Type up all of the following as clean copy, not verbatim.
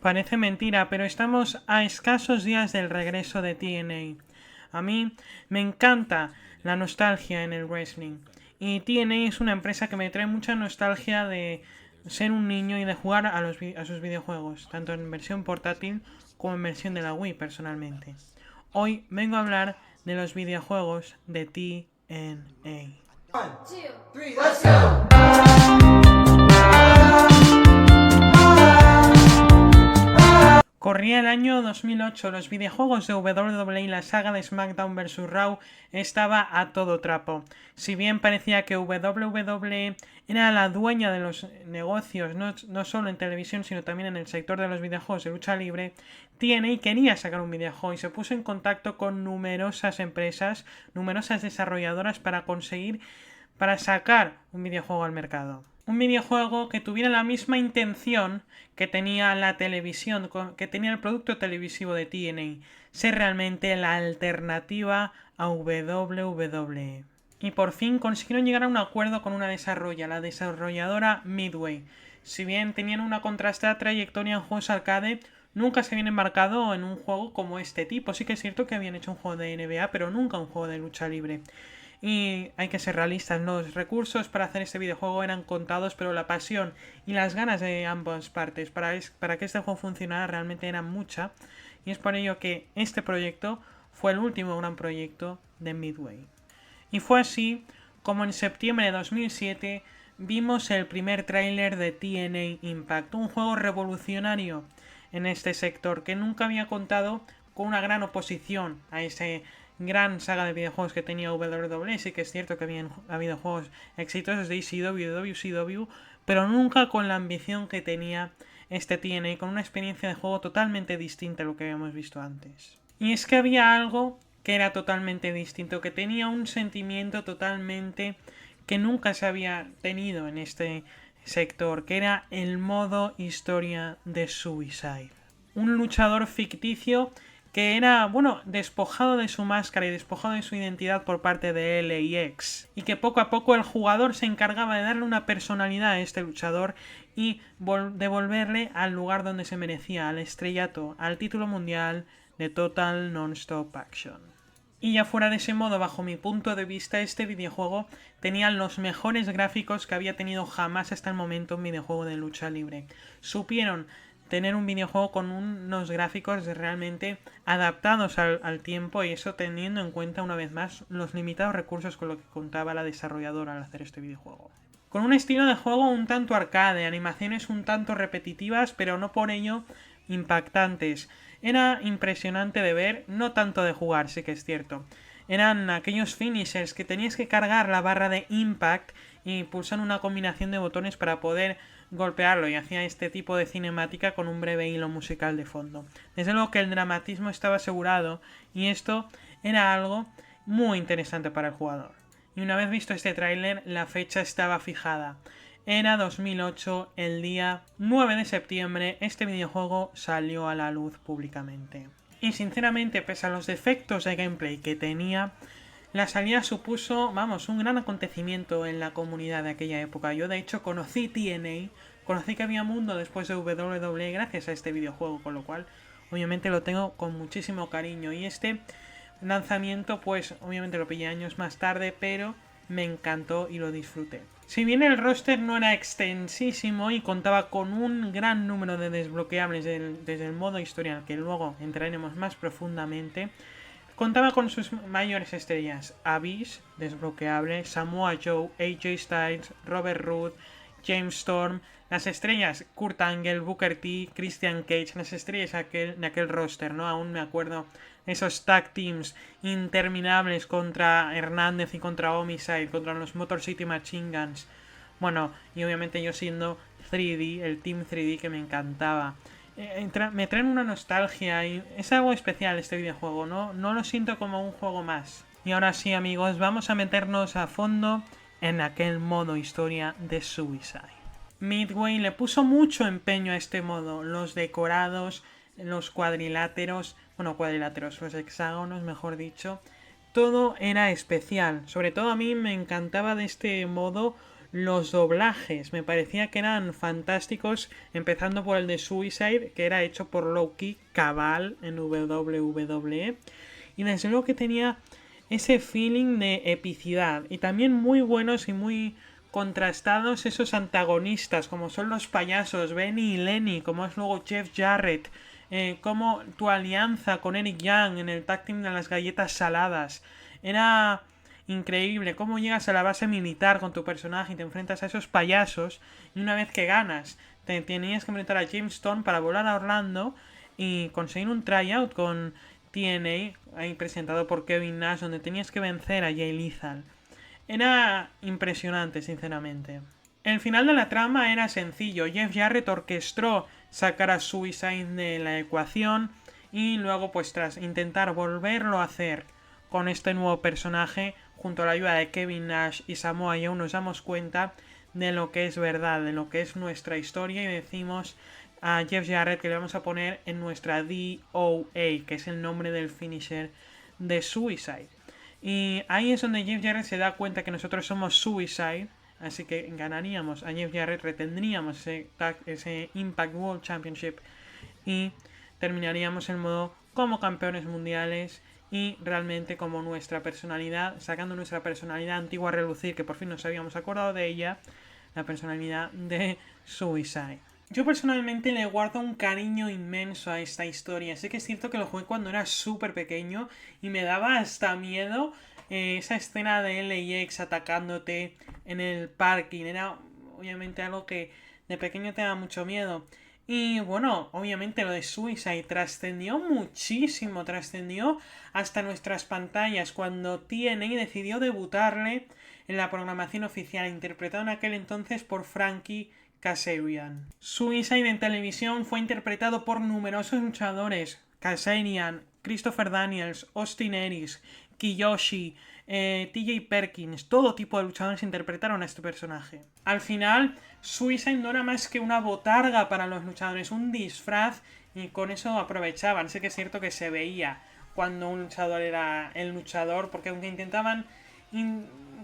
Parece mentira, pero estamos a escasos días del regreso de TNA. A mí me encanta la nostalgia en el wrestling. Y TNA es una empresa que me trae mucha nostalgia de ser un niño y de jugar a sus videojuegos, tanto en versión portátil como en versión de la Wii personalmente. Hoy vengo a hablar de los videojuegos de TNA. 1, 2, 3, let's go! Corría el año 2008, los videojuegos de WWE y la saga de SmackDown vs. Raw estaba a todo trapo. Si bien parecía que WWE era la dueña de los negocios, no solo en televisión, sino también en el sector de los videojuegos de lucha libre, TNA quería sacar un videojuego y se puso en contacto con numerosas empresas, numerosas desarrolladoras para sacar un videojuego al mercado. Un videojuego que tuviera la misma intención que tenía la televisión, que tenía el producto televisivo de TNA, ser realmente la alternativa a WWE. Y por fin consiguieron llegar a un acuerdo con la desarrolladora Midway. Si bien tenían una contrastada trayectoria en juegos arcade, nunca se habían embarcado en un juego como este tipo. Sí que es cierto que habían hecho un juego de NBA, pero nunca un juego de lucha libre. Y hay que ser realistas, los recursos para hacer este videojuego eran contados, pero la pasión y las ganas de ambas partes para que este juego funcionara realmente eran mucha. Y es por ello que este proyecto fue el último gran proyecto de Midway. Y fue así como en septiembre de 2007 vimos el primer tráiler de TNA Impact, un juego revolucionario en este sector que nunca había contado con una gran oposición a ese gran saga de videojuegos que tenía WWE. Sí que es cierto que habían habido juegos exitosos de ECW, WCW, pero nunca con la ambición que tenía este TNA, con una experiencia de juego totalmente distinta a lo que habíamos visto antes. Y es que había algo que era totalmente distinto, que tenía un sentimiento totalmente que nunca se había tenido en este sector, que era el modo historia de Suicide. Un luchador ficticio que era, bueno, despojado de su máscara y despojado de su identidad por parte de LAX, y que poco a poco el jugador se encargaba de darle una personalidad a este luchador y devolverle al lugar donde se merecía, al estrellato, al título mundial de Total Non-Stop Action. Y ya fuera de ese modo, bajo mi punto de vista, este videojuego tenía los mejores gráficos que había tenido jamás hasta el momento un videojuego de lucha libre. Supieron tener un videojuego con unos gráficos realmente adaptados al tiempo, y eso teniendo en cuenta una vez más los limitados recursos con los que contaba la desarrolladora al hacer este videojuego. Con un estilo de juego un tanto arcade, animaciones un tanto repetitivas, pero no por ello impactantes. Era impresionante de ver, no tanto de jugar, sí que es cierto. Eran aquellos finishers que tenías que cargar la barra de impact y pulsar una combinación de botones para poder golpearlo, y hacía este tipo de cinemática con un breve hilo musical de fondo. Desde luego que el dramatismo estaba asegurado, y esto era algo muy interesante para el jugador. Y una vez visto este tráiler, la fecha estaba fijada. Era 2008, el día 9 de septiembre, este videojuego salió a la luz públicamente. Y sinceramente, pese a los defectos de gameplay que tenía, la salida supuso, vamos, un gran acontecimiento en la comunidad de aquella época. Yo de hecho conocí TNA, conocí que había mundo después de WWE gracias a este videojuego, con lo cual obviamente lo tengo con muchísimo cariño. Y este lanzamiento pues obviamente lo pillé años más tarde, pero me encantó y lo disfruté. Si bien el roster no era extensísimo y contaba con un gran número de desbloqueables desde el modo historia, al que luego entraremos más profundamente, contaba con sus mayores estrellas: Abyss, desbloqueable, Samoa Joe, AJ Styles, Robert Roode, James Storm, las estrellas Kurt Angle, Booker T, Christian Cage, las estrellas de aquel roster, ¿no? Aún me acuerdo esos tag teams interminables contra Hernández y contra Homicide, contra los Motor City Machine Guns. Bueno, y obviamente yo siendo 3D, el Team 3D, que me encantaba. Me traen una nostalgia y es algo especial este videojuego, no lo siento como un juego más. Y ahora sí, amigos, vamos a meternos a fondo en aquel modo historia de Suicide. Midway le puso mucho empeño a este modo, los decorados, los cuadriláteros, los hexágonos, mejor dicho, todo era especial. Sobre todo a mí me encantaba de este modo los doblajes me parecía que eran fantásticos, empezando por el de Suicide, que era hecho por Loki Cabal en WWE. Y desde luego que tenía ese feeling de epicidad. Y también muy buenos y muy contrastados esos antagonistas, como son los payasos Benny y Lenny, como es luego Jeff Jarrett, como tu alianza con Eric Young en el tag team de las galletas saladas. Era increíble cómo llegas a la base militar con tu personaje y te enfrentas a esos payasos, y una vez que ganas te tenías que enfrentar a James Storm para volar a Orlando y conseguir un tryout con TNA, ahí presentado por Kevin Nash, donde tenías que vencer a Jay Lethal. Era impresionante, sinceramente. El final de la trama era sencillo. Jeff Jarrett orquestó sacar a Suicide de la ecuación y luego, pues tras intentar volverlo a hacer con este nuevo personaje, junto a la ayuda de Kevin Nash y Samoa Joe, nos damos cuenta de lo que es verdad, de lo que es nuestra historia, y decimos a Jeff Jarrett que le vamos a poner en nuestra DOA, que es el nombre del finisher de Suicide. Y ahí es donde Jeff Jarrett se da cuenta que nosotros somos Suicide, así que ganaríamos a Jeff Jarrett, retendríamos ese Impact World Championship y terminaríamos el modo como campeones mundiales y realmente como nuestra personalidad, sacando nuestra personalidad antigua a relucir, que por fin nos habíamos acordado de ella, la personalidad de Suicide. Yo personalmente le guardo un cariño inmenso a esta historia. Sé que es cierto que lo jugué cuando era súper pequeño y me daba hasta miedo esa escena de LAX atacándote en el parking. Era obviamente algo que de pequeño te da mucho miedo. Y bueno, obviamente lo de Suicide trascendió muchísimo, trascendió hasta nuestras pantallas cuando TNA decidió debutarle en la programación oficial, interpretado en aquel entonces por Frankie Kazarian. Suicide en televisión fue interpretado por numerosos luchadores: Kazarian, Christopher Daniels, Austin Aries, Kiyoshi, TJ Perkins, todo tipo de luchadores interpretaron a este personaje. Al final, Suicide no era más que una botarga para los luchadores, un disfraz, y con eso aprovechaban. Sé que es cierto que se veía cuando un luchador era el luchador, porque aunque intentaban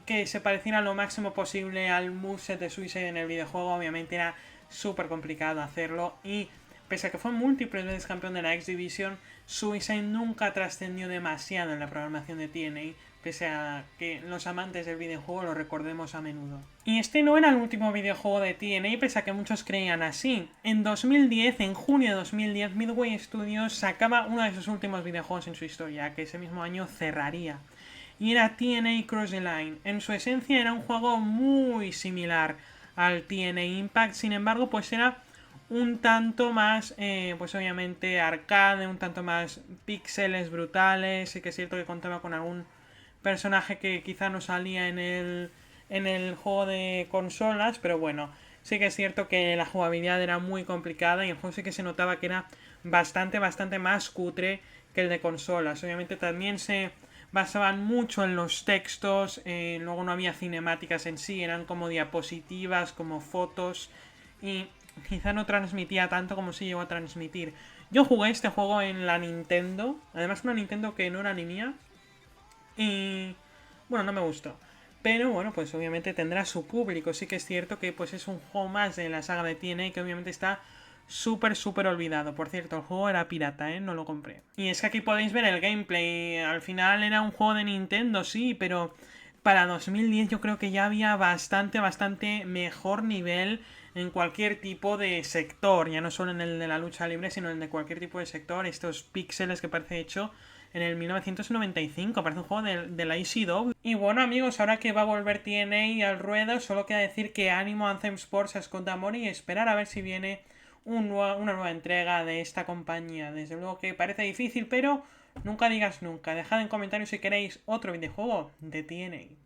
que se pareciera lo máximo posible al moveset de Suicide en el videojuego, obviamente era súper complicado hacerlo, y pese a que fue múltiples veces campeón de la X Division, Suicide nunca trascendió demasiado en la programación de TNA, pese a que los amantes del videojuego lo recordemos a menudo. Y este no era el último videojuego de TNA, pese a que muchos creían así. En 2010, en junio de 2010, Midway Studios sacaba uno de sus últimos videojuegos en su historia, que ese mismo año cerraría. Y era TNA Cross the Line. En su esencia era un juego muy similar al TNA Impact, sin embargo, pues era un tanto más, pues obviamente arcade, un tanto más píxeles brutales. Sí que es cierto que contaba con algún personaje que quizá no salía en el juego de consolas, pero bueno, sí que es cierto que la jugabilidad era muy complicada y el juego sí que se notaba que era bastante más cutre que el de consolas. Obviamente también se basaban mucho en los textos, luego no había cinemáticas en sí, eran como diapositivas, como fotos, y quizá no transmitía tanto como sí llegó a transmitir. Yo jugué este juego en la Nintendo, además una Nintendo que no era ni mía, y bueno, no me gustó. Pero bueno, pues obviamente tendrá su público. Sí que es cierto que pues es un juego más de la saga de TNA que obviamente está súper olvidado. Por cierto, el juego era pirata, no lo compré. Y es que aquí podéis ver el gameplay. Al final era un juego de Nintendo, sí, pero para 2010 yo creo que ya había bastante mejor nivel en cualquier tipo de sector. Ya no solo en el de la lucha libre, sino en el de cualquier tipo de sector. Estos píxeles que parece hecho en el 1995, parece un juego de la ECW. Y bueno, amigos, ahora que va a volver TNA al ruedo, solo queda decir que ánimo a Anthem Sports, a Scott D'Amore, y esperar a ver si viene una nueva entrega de esta compañía. Desde luego que parece difícil, pero nunca digas nunca. Dejad en comentarios si queréis otro videojuego de TNA.